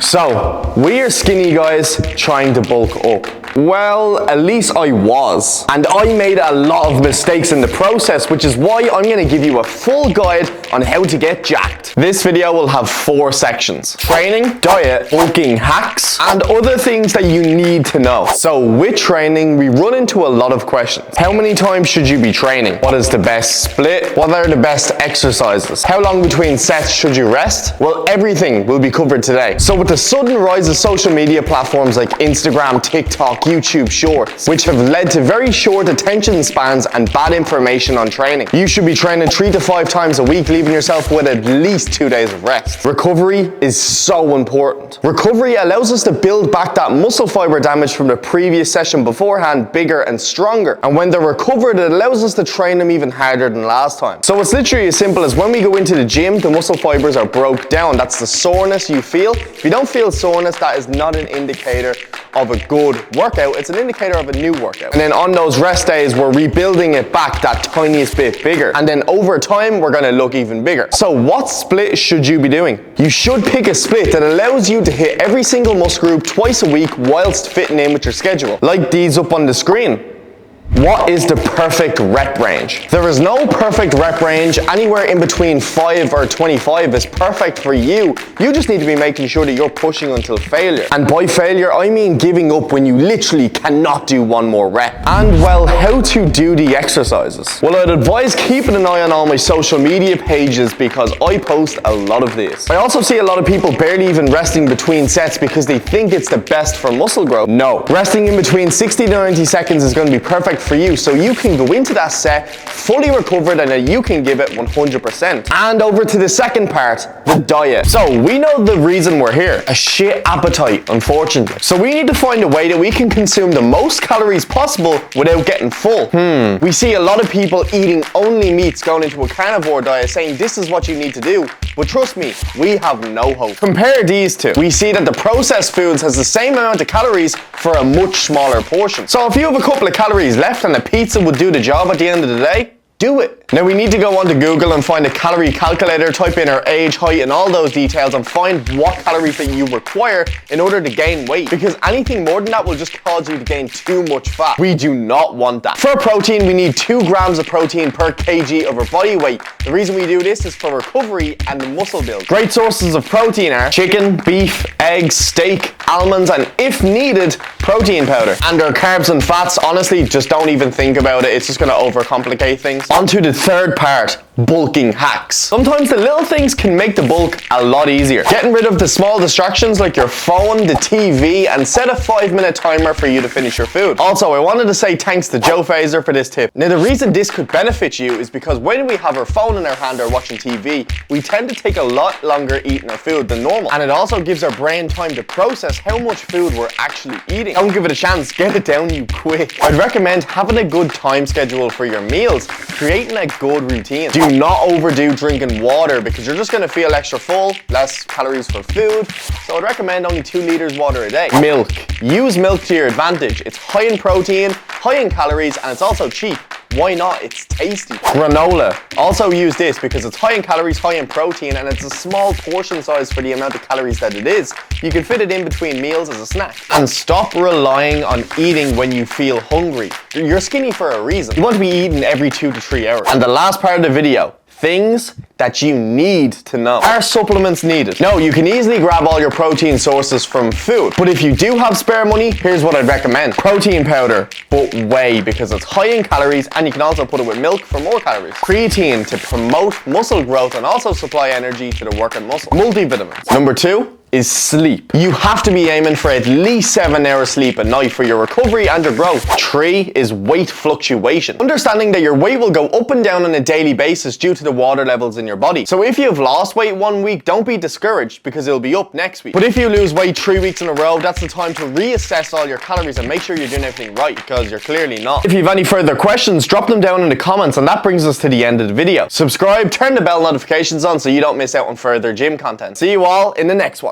So, we are skinny guys trying to bulk up. Well, at least I was. And I made a lot of mistakes in the process, which is why I'm going to give you a full guide on how to get jacked. This video will have 4 sections: training, diet, bulking hacks, and other things that you need to know. So with training, we run into a lot of questions. How many times should you be training? What is the best split? What are the best exercises? How long between sets should you rest? Well, everything will be covered today. So with the sudden rise of social media platforms like Instagram, TikTok, YouTube Shorts, which have led to very short attention spans and bad information on training, you should be training 3 to 5 times a week, leaving yourself with at least 2 days of rest. Recovery is so important. Recovery allows us to build back that muscle fiber damage from the previous session beforehand bigger and stronger. And when they're recovered, it allows us to train them even harder than last time. So it's literally as simple as when we go into the gym, the muscle fibers are broke down. That's the soreness you feel. If you don't feel soreness, that is not an indicator of a good workout. It's an indicator of a new workout. And then on those rest days, we're rebuilding it back that tiniest bit bigger. And then over time, we're gonna look even bigger. So what split should you be doing? You should pick a split that allows you to hit every single muscle group twice a week whilst fitting in with your schedule, like these up on the screen. What is the perfect rep range? There is no perfect rep range. Anywhere in between 5 or 25 is perfect for you. You just need to be making sure that you're pushing until failure. And by failure, I mean giving up when you literally cannot do one more rep. And well, how to do the exercises? Well, I'd advise keeping an eye on all my social media pages because I post a lot of this. I also see a lot of people barely even resting between sets because they think it's the best for muscle growth. No, resting in between 60 to 90 seconds is going to be perfect for you, so you can go into that set fully recovered and that you can give it 100%. And over to the second part, the diet. So we know the reason we're here: a shit appetite, unfortunately. So we need to find a way that we can consume the most calories possible without getting full. We see a lot of people eating only meats, going into a carnivore diet, saying this is what you need to do. But trust me, we have no hope. Compare these two. We see that the processed foods has the same amount of calories for a much smaller portion. So if you have a couple of calories left and a pizza would do the job at the end of the day, do it. Now we need to go onto Google and find a calorie calculator, type in our age, height, and all those details and find what calories that you require in order to gain weight, because anything more than that will just cause you to gain too much fat. We do not want that. For protein, we need 2 grams of protein per kg of our body weight. The reason we do this is for recovery and the muscle build. Great sources of protein are chicken, beef, eggs, steak, almonds, and if needed, protein powder. And our carbs and fats, honestly, just don't even think about it. It's just gonna overcomplicate things. On to the third part, bulking hacks. Sometimes the little things can make the bulk a lot easier. Getting rid of the small distractions like your phone, the TV, and set a 5-minute timer for you to finish your food. Also, I wanted to say thanks to Joe Phaser for this tip. Now, the reason this could benefit you is because when we have our phone in our hand or watching TV, we tend to take a lot longer eating our food than normal. And it also gives our brain time to process how much food we're actually eating. Don't give it a chance, get it down you quick. I'd recommend having a good time schedule for your meals, creating a good routine. Do not overdo drinking water because you're just going to feel extra full, less calories for food. So I'd recommend only 2 liters water a day. Milk. Use milk to your advantage. It's high in protein, high in calories, and it's also cheap. Why not? It's tasty. Granola. Also use this because it's high in calories, high in protein, and it's a small portion size for the amount of calories that it is. You can fit it in between meals as a snack. And stop relying on eating when you feel hungry. You're skinny for a reason. You want to be eating every 2 to 3 hours. And the last part of the video, things that you need to know. Are supplements needed? No, you can easily grab all your protein sources from food. But if you do have spare money, here's what I'd recommend. Protein powder, but whey, because it's high in calories and you can also put it with milk for more calories. Creatine to promote muscle growth and also supply energy to the working muscle. Multivitamins. Number 2 is sleep. You have to be aiming for at least 7 hours sleep a night for your recovery and your growth. 3 is weight fluctuation. Understanding that your weight will go up and down on a daily basis due to the water levels in your body. So if you've lost weight one week, don't be discouraged because it'll be up next week. But if you lose weight 3 weeks in a row, that's the time to reassess all your calories and make sure you're doing everything right, because you're clearly not. If you have any further questions, drop them down in the comments, and that brings us to the end of the video. Subscribe, turn the bell notifications on so you don't miss out on further gym content. See you all in the next one.